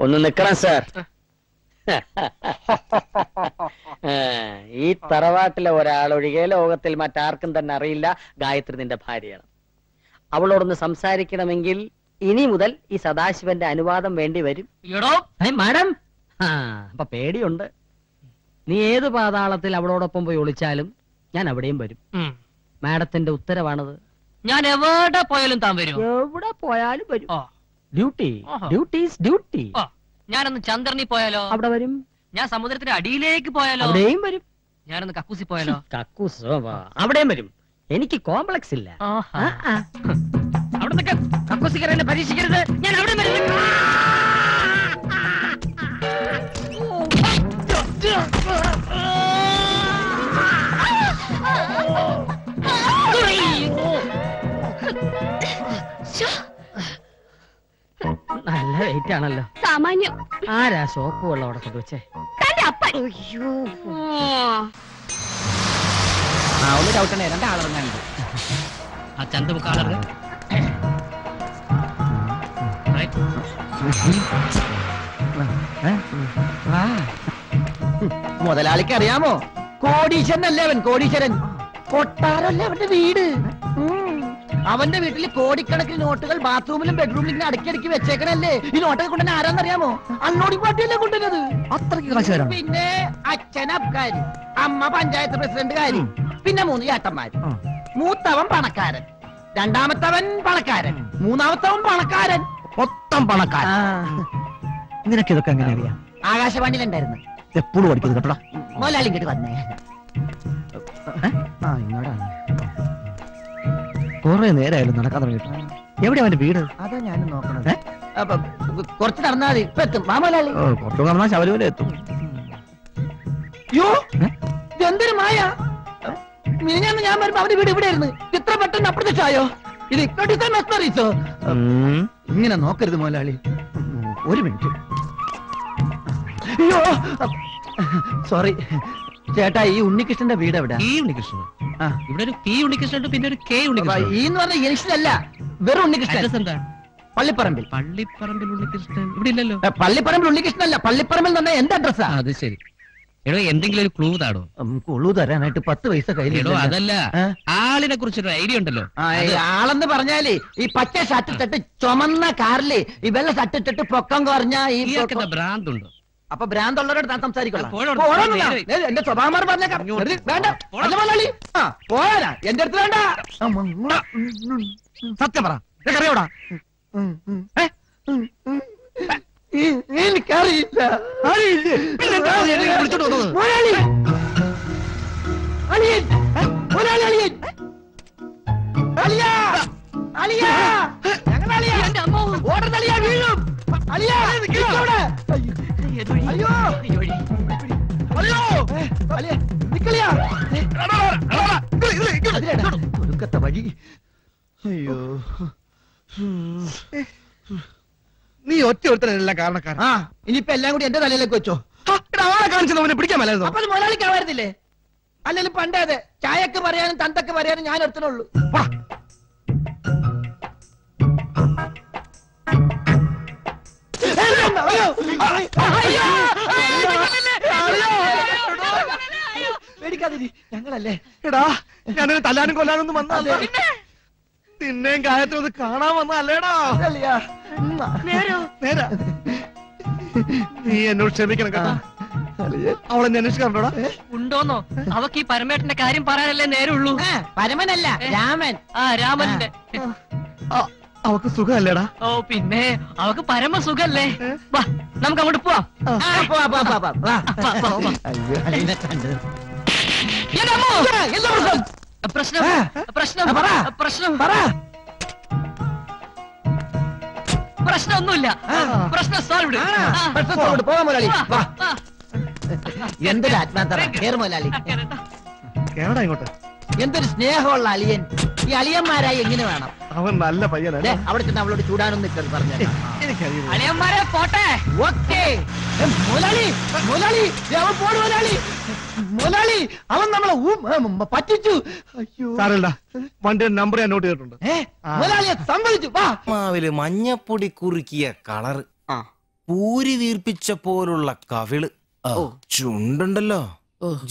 ഒന്ന് നിക്കണം സാർ. ഈ തറവാട്ടിലെ ഒരാളൊഴികെ ലോകത്തിൽ മറ്റാർക്കും തന്നെ അറിയില്ല ഗായത്രി നിന്റെ ഭാര്യയാണ്. അവളോടൊന്ന് സംസാരിക്കണമെങ്കിൽ ഇനി മുതൽ ഈ സദാശിവന്റെ അനുവാദം വേണ്ടി വരും. മാഡം, അപ്പൊ പേടിയുണ്ട്. നീ ഏത് പാതാളത്തിൽ അവളോടൊപ്പം പോയി ഒളിച്ചാലും ഞാൻ അവിടെയും വരും. മാഡത്തിന്റെ ഉത്തരവാണത്. ഞാൻ എവിടെ പോയാലും താൻ വരും. എവിടെ പോയാലും വരും. Duty, duties duty. ഞാനൊന്ന് ചന്ദ്രനിൽ പോയാലോ? അവിടെ വരും. ഞാൻ സമുദ്രത്തിന്റെ അടിയിലേക്ക് പോയാലോ? അവിടെയും വരും. ഞാനൊന്ന് കക്കൂസി പോയാലോ? കക്കൂസോ? അവിടെയും വരും. എനിക്ക് കോംപ്ലക്സ് ഇല്ല. അവിടെ കക്കൂസിക്കറിനെ പരീക്ഷിക്കരുത്. ഞാൻ അവിടെ വരും. നല്ല വെയിറ്റ് ആണല്ലോ. സാമാന്യം. ആരാ സോപ്പ് വെള്ളം അവിടെ കൊണ്ടുവച്ചേ? ഒന്ന് ചവിട്ടണേ, രണ്ടാളിറങ്ങാനുണ്ട്. ആ ചന്ത മുക്കാളറ് മുതലാളിക്ക് അറിയാമോ? കോടീശ്വരനല്ലേ അവൻ, കോടീശ്വരൻ. കൊട്ടാരല്ലേ അവന്റെ വീട്. അവന്റെ വീട്ടിൽ കോടിക്കണക്കിന് നോട്ടുകൾ ബാത്റൂമിലും ബെഡ്റൂമിലും ഇങ്ങനെ അടുക്കി വെച്ചേക്കണല്ലേ. ഈ നോട്ടൊക്കെ കൊണ്ടുവന്നെ ആരാന്നറിയാമോ? അണ്ണോടി പാട്ടിയല്ലേ കൊണ്ടുവന്നത്. അത്രയ്ക്ക് കാശുകാരാണ്. പിന്നെ അച്ഛൻ അബ്കാരി, അമ്മ പഞ്ചായത്ത് പ്രസിഡന്റുകാരി, പിന്നെ 3 ചേട്ടന്മാര്. മൂത്തവൻ പണക്കാരൻ, രണ്ടാമത്തവൻ പണക്കാരൻ, മൂന്നാമത്തവൻ പണക്കാരൻ, മൊത്തം പണക്കാരൻ. നിനക്ക് ഇതൊക്കെ എങ്ങനെ അറിയാം? ആകാശവാണിയിലുണ്ടായിരുന്നു. എപ്പോഴും പഠിക്കുന്നത് കേട്ടോ. മോലാളി ഇങ്ങോട്ട് വന്നേ. ഇങ്ങോട്ടാണ്. കൊറേ നേരമായാലും നടക്കാൻ തുടങ്ങിയിട്ട്. എവിടെ അവന്റെ വീട്? അതാ ഞാനും നോക്കണത്. കുറച്ച് നടന്നാൽ മതി, ഇപ്പൊ എത്തും. മാമോലാളി കുറച്ച് നടന്നാൽ ശബരിമല എത്തും. യോ, എന്തൊരു മായ! മിനിഞ്ഞാന്ന് ഞാൻ വരുമ്പോ അവന്റെ വീട് ഇവിടെ ആയിരുന്നു. ഇത്ര പെട്ടെന്ന് അപ്രത്യക്ഷമായോ? ഇത് മെസ്മറീസോ? ഇങ്ങനെ നോക്കരുത് മോലാളി. ഒരു മിനിറ്റ്. അയ്യോ, സോറി ചേട്ടാ. ഈ ഉണ്ണികൃഷ്ണന്റെ വീട് എവിടെ? ഈ ഉണ്ണികൃഷ്ണൻ ഇവിടെ ഒരു പി ഉണ്ണികൃഷ്ണൻ, പിന്നെ ഒരു കെ ഉണ്ണികൃഷ്ണൻ. ഈ എന്ന് പറഞ്ഞ ജംഗ്ഷനല്ല, വെറും ഉണ്ണികൃഷ്ണൻ. എന്താ? പള്ളിപ്പറമ്പിൽ. പള്ളിപ്പറമ്പിൽ ഉണ്ണികൃഷ്ണൻ ഇവിടെ ഇല്ലല്ലോ. പള്ളിപ്പറമ്പിൽ ഉണ്ണികൃഷ്ണനല്ല, പള്ളിപ്പറമ്പിൽ തന്നെ. എന്താ അഡ്രസ്സാ? അത് ശരി. എടോ, എന്തെങ്കിലും ഒരു ക്ലൂ താടോ. ക്ലൂ തരാനായിട്ട് 10 പൈസ കയ്യിൽ. അതല്ല, ആളിനെ കുറിച്ചൊരു ഐഡിയ ഉണ്ടല്ലോ. ആളെന്ന് പറഞ്ഞാല് ഈ പച്ച ഷർട്ട് ഇട്ടിട്ട് ചുമന്ന കാറില് ഈ വെള്ള ഷർട്ട് ഇട്ടിട്ട് പൊക്കം കുറഞ്ഞ ഈ ഭ്രാന്തുണ്ടോ? അപ്പൊ ഭ്രാന്തുള്ളവരോട് താൻ സംസാരിക്കണം. എന്റെ സ്വഭാവം പറഞ്ഞേക്കാം. വേണ്ട പോയാ എന്റെ അടുത്ത് വേണ്ട. സത്യം പറ, അറിയോടാ? എനിക്കറിയില്ല. അയ്യോ ഒടുക്കത്തെ വഴി. അയ്യോ, നീ ഒറ്റ ഒരുത്തനെല്ലാം കാരണക്കാരൻ. ഇനിയിപ്പോ എല്ലാം കൂടി എന്റെ തലയിലേക്ക് വെച്ചോ. ആളെ കാണിച്ചത് അവനെ പിടിക്കാൻ മേലായിരുന്നോ? അപ്പൊ മുതലാളിക്കാവായിരുന്നില്ലേ? അല്ലെങ്കിൽ പണ്ടേ അതെ, ചായക്ക് പറയാനും തന്തക്ക് പറയാനും ഞാൻ ഒരുത്തനുള്ളൂ. പേടിക്കാതിരി, ഞങ്ങളല്ലേ. എടാ, ഞാനൊരു തല്ലാനും കൊല്ലാനൊന്നും വന്നല്ലേ. നിന്നെയും കാര്യത്തിൽ ഒന്ന് കാണാൻ വന്നല്ലേടാ. നേരാ. നീ എന്നോട് ക്ഷമിക്കണം കേട്ടാ. അവളെന്നെ അന്വേഷിക്കാറുണ്ടോടാ? ഉണ്ടോന്നോ? അവക്ക് ഈ പരമേട്ടന്റെ കാര്യം പറയാനല്ലേ നേരമുള്ളൂ. പരമനല്ല, രാമൻ. രാമന്റെ. അവക്ക് സുഖല്ലേടാ? ഓ പിന്നെ, അവക്ക് പരമ സുഖല്ലേ. വാ, നമുക്ക് അങ്ങോട്ട് പോവാം. പ്രശ്നം പ്രശ്നം പ്രശ്നം പ്രശ്നമൊന്നുമില്ല. പ്രശ്നം സോൾവ്ഡ്. എന്തൊരു ആത്മാർത്ഥ മുതലാളി. കേരള ഇങ്ങോട്ട്. എന്തൊരു സ്നേഹമുള്ള അളിയൻ. ഈ അളിയന്മാരായി എങ്ങനെ വേണം? അവൻ നല്ല പയ്യനല്ലേ. അവിടെ ചെന്ന് അവളോട് ചൂടാനൊന്നും നിൽക്കരുത് പറഞ്ഞു. അളിയന്മാരെ പോട്ടെ. ഓക്കേ മുതലാളി, മുതലാളി അവൻ പോട്. മുതലാളി, മുതലാളി അവൻ നമ്മളെ പറ്റിച്ചു. അയ്യോ സാരല്ല, വണ്ടിയുടെ നമ്പർ ഞാൻ നോട്ട് ചെയ്തിട്ടുണ്ട്. മുതലാളിയെ സമ്മതിച്ചു. മാവില് മഞ്ഞപ്പൊടി കുറുക്കിയ കളറ് പൂരി വീർപ്പിച്ച പോലുള്ള കവിള്, ചുണ്ടുണ്ടല്ലോ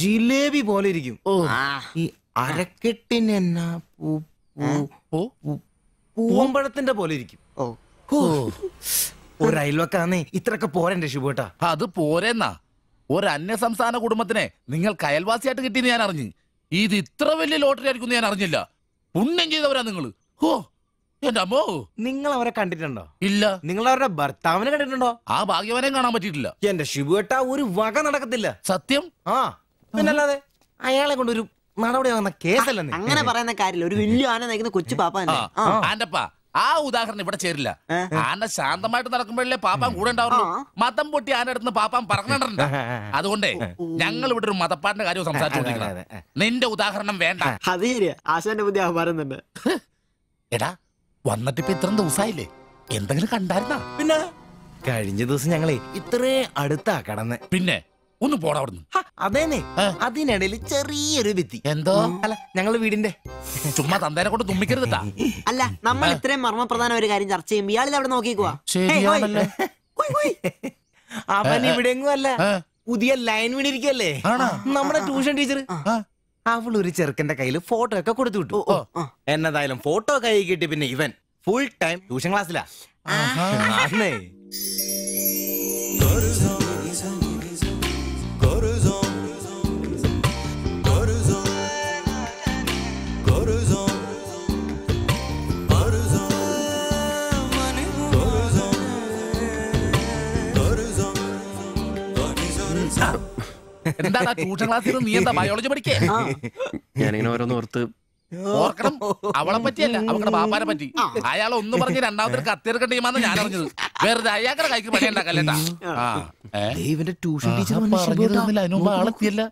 ജിലേബി പോലെ ഇരിക്കും. ഈ അരക്കെട്ടിനെന്നാ പൂമ്പഴത്തിന്റെ പോലെ ഇരിക്കും. ഒരു അയൽവക്കാന്നേ ഇത്രയൊക്കെ പോരെന്റെ ശിവട്ടാ. അത് പോരെന്നാ. ഒരു അന്യ സംസ്ഥാന കുടുംബത്തിനെ നിങ്ങൾക്ക് അയൽവാസിയായിട്ട് കിട്ടിയെന്ന് ഞാൻ അറിഞ്ഞു. ഇത് ഇത്ര വലിയ ലോട്ടറി ആയിരിക്കും ഞാൻ അറിഞ്ഞില്ല. പുണ്യം ചെയ്തവരാ നിങ്ങള്. ഓ എന്റെ അമ്മോ. നിങ്ങൾ അവരെ കണ്ടിട്ടുണ്ടോ? ഇല്ല. നിങ്ങൾ അവരുടെ ഭർത്താവിനെ കണ്ടിട്ടുണ്ടോ? ആ ഭാഗ്യവാനെയും കാണാൻ പറ്റിയിട്ടില്ല. എന്റെ ശിവട്ടാ ഒരു വക നടക്കത്തില്ല. സത്യം. ആ പിന്നല്ലാതെ അയാളെ കൊണ്ടൊരു നടപടി വന്ന കേസല്ല. അങ്ങനെ പറയുന്ന കാര്യമില്ല. ഒരു വലിയ ആന നയിക്കുന്ന കൊച്ചു പാപ്പ. ആന്റപ്പ ആ ഉദാഹരണം ഇവിടെ ചേരില്ല. ആന ശാന്തമായിട്ട് നടക്കുമ്പോഴല്ലേ പാപ്പാൻ കൂടെ ഉണ്ടാവുള്ളൂ. മതം പൊട്ടി ആന അടുത്ത് പാപ്പാൻ പറഞ്ഞിട്ടുണ്ട്. അതുകൊണ്ടേ ഞങ്ങൾ ഇവിടെ ഒരു മതപ്പാടിന്റെ കാര്യം സംസാരിച്ചോണ്ടിരിക്കണം. നിന്റെ ഉദാഹരണം വേണ്ട. അത് ശരിയാ. ആശാന്റെ പുതിയ പറയുന്നുണ്ട്. എടാ വന്നിട്ട് ഇപ്പൊ ഇത്രയും ദിവസമായില്ലേ, എന്തെങ്കിലും കണ്ടായിരുന്നാ? പിന്നെ കഴിഞ്ഞ ദിവസം ഞങ്ങളെ ഇത്രേ അടുത്താ കടന്ന്. പിന്നെ ഒന്ന് പോടാ അവിടുന്ന്. അതേനെ അതിനിടയിൽ ചെറിയൊരു ഭിത്തി. എന്തോ അല്ല ഞങ്ങള് വീടിന്റെ ചുമ്മാ തന്തേനെ കൊണ്ട് തുമ്മിക്കരുതാ. അല്ല നമ്മൾ ഇത്രയും മർമ്മപ്രധാന ഒരു കാര്യം ചർച്ച ചെയ്യുമ്പോ ഇയാളിത് അവിടെ നോക്കിക്കുവാ. ശരിയാണല്ലേ. അവൻ ഇവിടെയെങ്ങും അല്ല, പുതിയ ലൈൻ വീണിരിക്കല്ലേ നമ്മുടെ ട്യൂഷൻ ടീച്ചർ. അവളൊരു ചെറുക്കന്റെ കയ്യിൽ ഫോട്ടോ ഒക്കെ കൊടുത്തു വിട്ടു. എന്നതായാലും ഫോട്ടോ കൈ കിട്ടി. പിന്നെ ഇവൻ ഫുൾ ടൈം ട്യൂഷൻ ക്ലാസ്സിലാ. എന്താ ട്യൂഷൻ ക്ലാസ്സിൽ നീ എന്താ ബയോളജി പഠിക്കേ? ഞാനിങ്ങനെ ഓരോന്ന് ഓർത്ത് ഓർക്കണം. അവളെ പറ്റിയല്ല, അവളുടെ ബാപ്പാനെ പറ്റി. അയാൾ ഒന്ന് പറഞ്ഞ് രണ്ടാമത്തെ കത്തിയെടുക്കേണ്ട ടീമാന്ന് ഞാൻ അറിഞ്ഞത്. വെറുതെ അയാളുടെ കൈക്ക് പണി ഉണ്ടാക്കല്ലേട്ടാ. ഇവന്റെ ട്യൂഷൻ ടീച്ചർ അതിന് മുമ്പ് ആളെത്തിയല്ല.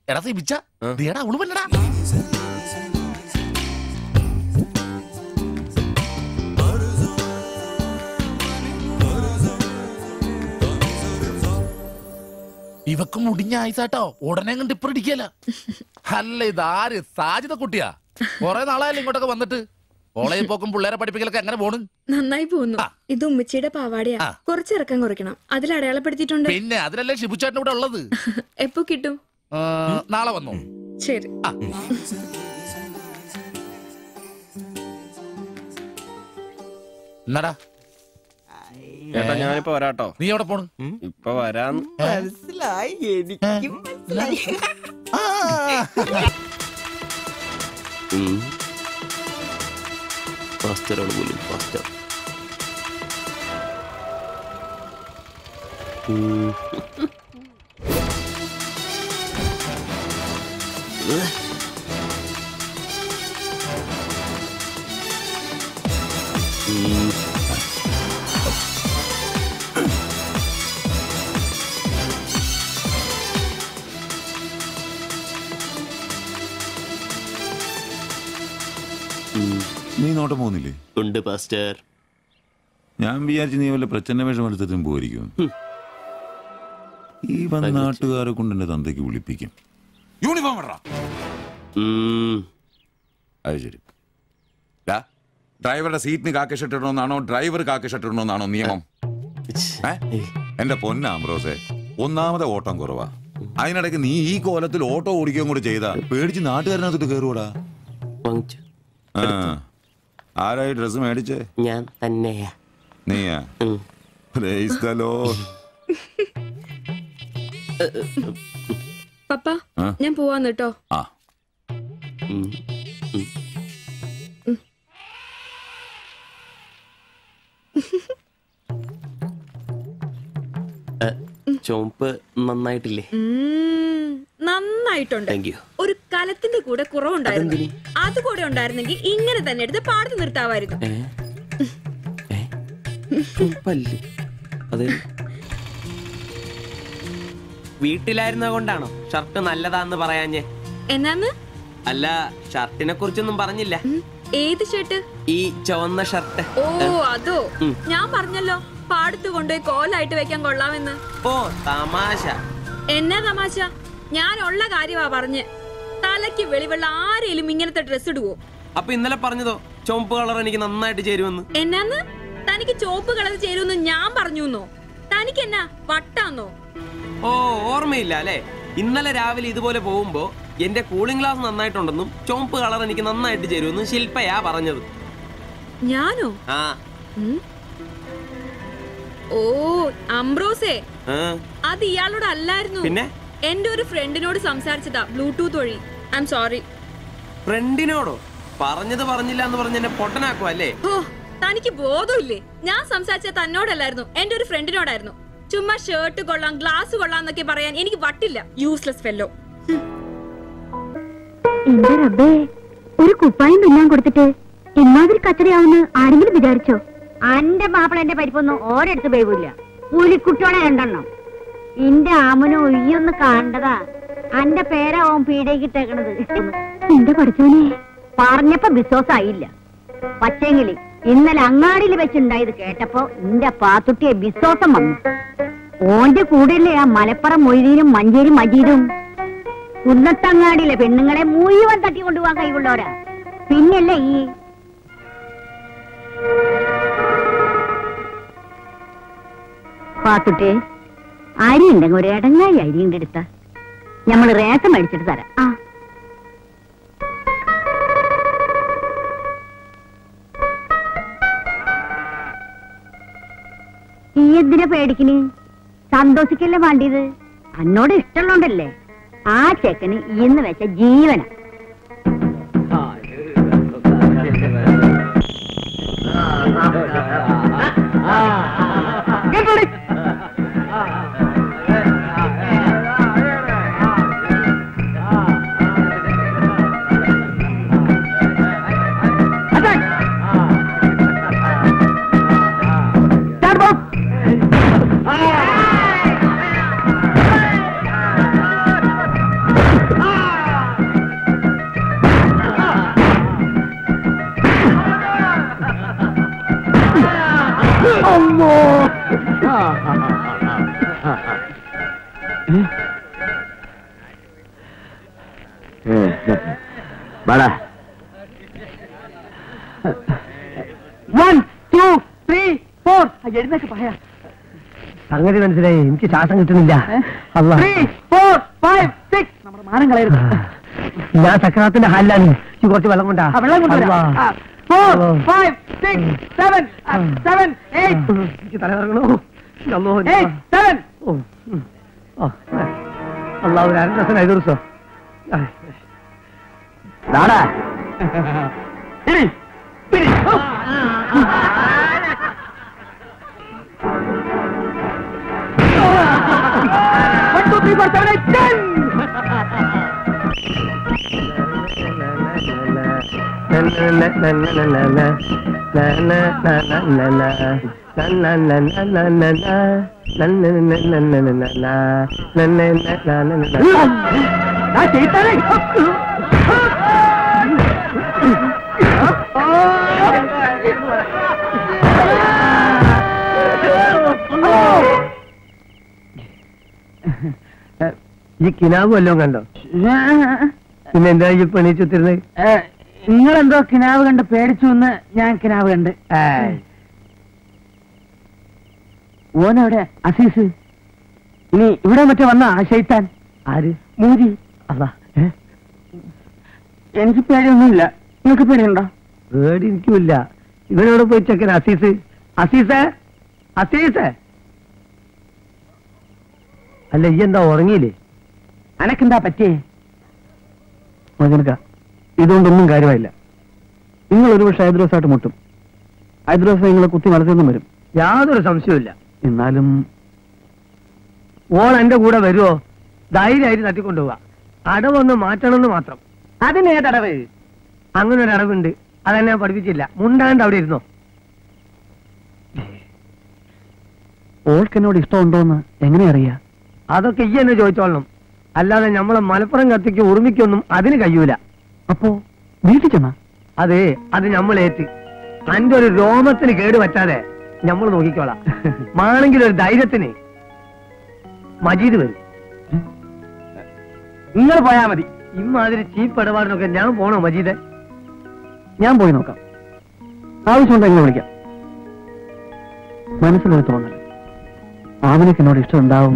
എടാ സിബിച്ച ദേടാ അവള് പല്ലടാ. ഇവക്ക് മുടിഞ്ഞ ആയിസാട്ടോ. ഉടനെ കണ്ട് ഇപ്പൊ ഇടിക്കല. അല്ല ഇതാര് സാജിത കുട്ടിയാ? കൊറേ നാളായാലും ഇങ്ങോട്ടൊക്കെ വന്നിട്ട്. കോളേജിൽ പോക്കും പിള്ളേരെ പഠിപ്പിക്കലൊക്കെ എങ്ങനെ പോണ്? നന്നായി പോകുന്നു. ഇത് ഉമ്മച്ചിയുടെ പാവാടയാ. കുറച്ചിറക്കം കുറയ്ക്കണം. അതിൽ അടയാളപ്പെടുത്തിയിട്ടുണ്ട്. പിന്നെ അതിലല്ലേ ഷിബുചേട്ടൻ ഇവിടെ ഉള്ളത്. എപ്പോ കിട്ടും? നാളെ വന്നോ? ശരി. എന്നാടാ ഏട്ടാ ഞാനിപ്പോ വരാട്ടോ. നീ എവിടെ പോണ്? ഇപ്പൊ വരാന്ന്. മനസ്സിലായി, എനിക്കും മനസ്സിലായി. ഫാസ്റ്ററാണ് പോലും ഫാസ്റ്റർ. നീ നോട്ടം പോകുന്നില്ലേ? ഉണ്ട് പാസ്റ്റർ. ഞാൻ വിചാരിച്ചു നീ വല്ല പ്രച്ഛന്ന വേഷം എടുത്തിട്ടും പോയിരിക്കും. ഈ വന്ന നാട്ടുകാരെ കൊണ്ട് എന്റെ തന്തയ്ക്ക് വിളിപ്പിക്കും. യൂണിഫോം ഇടറാ. അത് ശരി. ഡ്രൈവറുടെ സീറ്റിന് കാക്കി ഷർട്ട് ഇടണമെന്നാണോ ഡ്രൈവർ കാക്കി ഷർട്ട് ഇടണമെന്നാണോ നിയമം? എന്റെ പൊന്നാമ്പ്രോസേ, ഒന്നാമത്തെ ഓട്ടം കുറവാ. അതിനിടയ്ക്ക് നീ ഈ കോലത്തിൽ ഓട്ടോ ഓടിക്കുകയും കൂടി ചെയ്താ പേടിച്ച് നാട്ടുകാരനകത്തോട്ട് കയറുകൂടാ. ആരായി ഡ്രസ് മേടിച്ചേ? ഞാൻ തന്നെയാ. നീയാ? Praise the Lord. പപ്പ ഞാൻ പോവാന്ന് കേട്ടോ. ചോപ്പ് നന്നായിട്ടില്ലേ? നന്നായിട്ടുണ്ട്. ഒരു കലത്തിന്റെ കൂടെ കുറവുണ്ടായിരുന്നു. അത് കൂടെ ഉണ്ടായിരുന്നെങ്കിൽ ഇങ്ങനെ തന്നെ എടുത്ത് പാടത്ത് നിർത്താമായിരുന്നു. വീട്ടിലായിരുന്ന കൊണ്ടാണോ ഷർട്ട് നല്ലതാന്ന് പറയാഞ്ഞേ? എന്നാന്ന്? അല്ല, ഷർട്ടിനെ കുറിച്ചൊന്നും പറഞ്ഞില്ല. ഏത് ഷർട്ട്? ഈ ചുവന്ന ഷർട്ട്. ഓ അതോ, ഞാൻ പറഞ്ഞല്ലോ പാടത്ത് കൊണ്ടുപോയി കോലായിട്ട് വെക്കാൻ കൊള്ളാമെന്ന്. ഓ തമാശ. എന്നാ തമാശ? ഞാൻ ഉള്ള കാര്യമാ പറഞ്ഞ്. തലയ്ക്ക് വെളിവുള്ള ആരെയും ഇങ്ങനത്തെ ഡ്രസ് ഇടുവോ? അപ്പൊ ഇന്നലെ പറഞ്ഞതോ ചുവപ്പ് കളർ എനിക്ക് നന്നായിട്ട് ചേരുമെന്ന്? എന്നാന്ന്? തനിക്ക് ചുവപ്പ് കളർ ചേരുമെന്ന് ഞാൻ പറഞ്ഞുന്നോ? തനിക്ക് എന്നാ വട്ടാന്നോ? ഓ ഓർമ്മയില്ല അല്ലേ? ഇന്നലെ രാവിലെ ഇതുപോലെ പോകുമ്പോ എന്റെ കൂളിംഗ് ഗ്ലാസ് നന്നായിട്ടുണ്ടെന്നും ചുവപ്പ് കളർ എനിക്ക് നന്നായിട്ട് ചേരുമെന്നും ശില്പയാ പറഞ്ഞത്. ഞാനോ? ആ ഓ അംബ്രോസേ, അത് ഇയാളോട് അല്ലായിരുന്നു. പിന്നെ എന്റെ ഒരു ഫ്രണ്ടിനോട് സംസാരിച്ചതാ ബ്ലൂടൂത്ത് വഴി. I am sorry. ഫ്രണ്ടിനോടോ? പറഞ്ഞത് പറഞ്ഞില്ല എന്ന് പറഞ്ഞ് എന്നെ പൊട്ടനാക്കും അല്ലേ? ഓ തനിക്ക് ബോധമില്ലേ? ഞാൻ സംസാരിച്ച തന്നോടല്ലായിരുന്നു, എന്റെ ഒരു ഫ്രണ്ടിനോടായിരുന്നു. ചുമ്മാ ഷർട്ട് കൊള്ളാം ഗ്ലാസ് കൊള്ളാം എന്നൊക്കെ പറയാൻ എനിക്ക് വട്ടില്ല. Useless fellow. എന്റെ റബ്ബേ, ഒരു കുപ്പായം തുന്നാൻ കൊടുത്തിട്ട് ഇമാതിരി കച്ചറയാവുന്ന ആരെങ്കിലും വിചാരിച്ചോ? അന്റെ മാപ്പിള എന്റെ പരിപ്പൊന്നും ഓരെടുത്ത് പേവില്ല. പുലിക്കുട്ടിയോടെ രണ്ടെണ്ണം. എന്റെ ആമനോ ഒയ്യൊന്ന് കണ്ടതാ. അന്റെ പേരാവും പീഡയ്ക്കിട്ടേക്കണത്. എന്റെ പഠിച്ചോനെ പറഞ്ഞപ്പോ വിശ്വാസായില്ല. പക്ഷേങ്കില് ഇന്നലെ അങ്ങാടിയിൽ വെച്ചുണ്ടായത് കേട്ടപ്പോ എന്റെ പാത്തുട്ടിയെ വിശ്വാസം വന്നു. ഓന്റെ കൂടെയല്ലേ ആ മലപ്പുറം മൊയ്തീനും മഞ്ചേരി മജീദും. കുന്നത്തങ്ങാടിയിലെ പെണ്ണുങ്ങളെ മുഴുവൻ തട്ടിക്കൊണ്ടുപോകാൻ കഴിവുള്ളവരാ. പിന്നല്ലേ ഈ പാത്തുട്ടെ, അരി ഉണ്ടെങ്കിൽ ഒരു ഇടങ്ങായി അരി എടുത്ത ഞമ്മള് റേഷൻ മേടിച്ചിട്ട് തരാം. ആ ഈ എന്തിനാ പേടിക്കണ്? സന്തോഷിക്കല്ലേ വേണ്ടിയത്? എന്നോട് ഇഷ്ടമുള്ളോണ്ടല്ലേ. ആ ചെക്കന് ഇന്ന് വെച്ച ജീവന. സംഗതി മനസ്സിലായി. എനിക്ക് ശ്വാസം കിട്ടുന്നില്ല. നമ്മുടെ മാനം കളയരുത്. ഞാൻ സക്രാത്തിന്റെ ഹാലിലാണ്. കുറച്ച് വെള്ളം കൊണ്ടാ. എനിക്ക് തലകറങ്ങണോ? അള്ളാഹു ഒരു 2 ദിവസം 5 ദിവസം ഈ കിനാവ് വല്ലതും കണ്ടോ? പിന്നെ എന്താ ഈ പണിച്ചുത്തിരുന്നത്? നിങ്ങളെന്തോ കിനാവ് കണ്ട് പേടിച്ചു എന്ന് ഞാൻ കിനാവ് കണ്ട്. ഓനവിടെ അസീസ്. ഇനി ഇവിടെ മറ്റേ വന്ന ആ ശൈത്താൻ ആര്? മൂരി. അല്ല എനിക്ക് പേടിയൊന്നുമില്ല. നിങ്ങൾക്ക് പേടിയുണ്ടോ? പേടി എനിക്കുമില്ല. ഇവനോട് പോയി ചെക്കൻ അസീസ്. അസീസേ, അസീസേ. അല്ല ഈ എന്താ ഉറങ്ങിയില്ലേ? അനക്കെന്താ പറ്റിയേ? മകനക്ക, ഇതുകൊണ്ടൊന്നും കാര്യമായില്ല. നിങ്ങൾ ഒരു പക്ഷെ ഹൈദ്രോസായിട്ട് മുട്ടും. ഹൈദ്രോസ് നിങ്ങളെ കുത്തി മനസ്സിൽ വരും. യാതൊരു സംശയമില്ല. എന്നാലും ഓൾ എന്റെ കൂടെ വരുമോ? ധൈര്യമായിട്ട് തട്ടിക്കൊണ്ടുപോവാ. അടവൊന്ന് മാറ്റണമെന്ന് മാത്രം. അതിനേതടവ്? അങ്ങനെ ഒരു അടവുണ്ട്. അതെന്നെ പഠിപ്പിച്ചില്ല. മുണ്ടാണ്ട് അവിടെ ഇരുന്നോ. ഓൾക്കെന്നോട് ഇഷ്ടമുണ്ടോന്ന് എങ്ങനെ അറിയാ? അതൊക്കെ ഈ എന്നെ ചോദിച്ചോളണം. അല്ലാതെ നമ്മളെ മലപ്പുറം കത്തിക്ക് ഉറുമിക്കൊന്നും അതിന് കഴിയൂല. അപ്പോ വീട്ടിൽ ചെന്നാ? അതെ, അത് നമ്മളേറ്റ്. അന്റെ ഒരു രോമത്തിന് കേട് പറ്റാതെ നമ്മൾ നോക്കിക്കോളാം. മാണെങ്കിൽ ഒരു ധൈര്യത്തിന് മജീദ് വരും. നിങ്ങൾ പോയാ മതി. ഇമാതിരി ചീപ്പ് ഇടപാടിനൊക്കെ ഞാൻ പോണോ മജീദ്? ഞാൻ പോയി നോക്കാം. ആവശ്യമുണ്ടോ എങ്ങനെ വിളിക്കാം. മനസ്സിലൊരു തോന്നൽ. ആ ഭാവനയ്ക്ക് എന്നോട് ഇഷ്ടം ഉണ്ടാവും